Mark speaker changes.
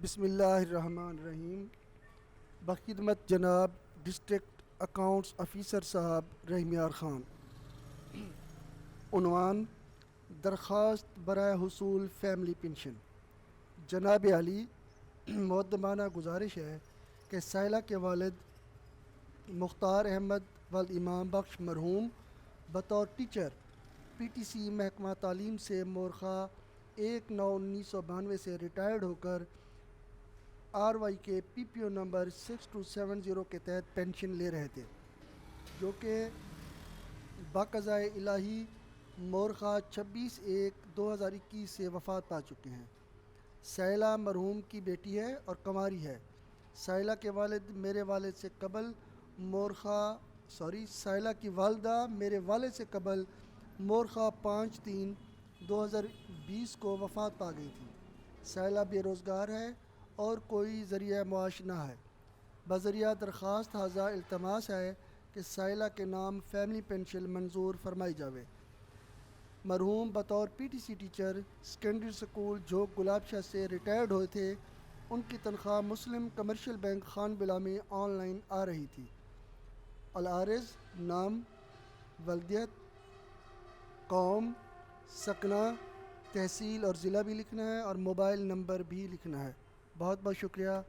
Speaker 1: بسم اللہ الرحمن الرحیم۔ بخدمت جناب ڈسٹرکٹ اکاؤنٹس آفیسر صاحب رحمیار خان۔ عنوان: درخواست برائے حصول فیملی پنشن۔ جناب علی، مقدمانہ گزارش ہے کہ سائلہ کے والد مختار احمد والامام بخش مرحوم بطور ٹیچر PTC محکمہ تعلیم سے مورخہ 1/9/1992 سے ریٹائرڈ ہو کر RY کے PPO نمبر 6270 کے تحت پینشن لے رہے تھے، جو کہ بقضائے الہی مورخہ 26/1/2021 سے وفات پا چکے ہیں۔ سائلہ مرحوم کی بیٹی ہے اور کنواری ہے۔ سائلہ کے والد میرے والد سے قبل سائلہ کی والدہ میرے والد سے قبل مورخہ 5/3/2020 کو وفات پا گئی تھی۔ سائلہ بے روزگار ہے اور کوئی ذریعہ معاش نہ ہے۔ بذریعہ درخواست حاضہ التماس ہے کہ سائلہ کے نام فیملی پینشن منظور فرمائی جاوے۔ مرحوم بطور PTC ٹیچر سیکنڈری سکول جھوک گلاب شاہ سے ریٹائرڈ ہوئے تھے۔ ان کی تنخواہ مسلم کمرشل بینک خان بلا میں آن لائن آ رہی تھی۔ العارض: نام، ولدیت، قوم، سکنہ، تحصیل اور ضلع بھی لکھنا ہے اور موبائل نمبر بھی لکھنا ہے۔ بہت بہت شکریہ۔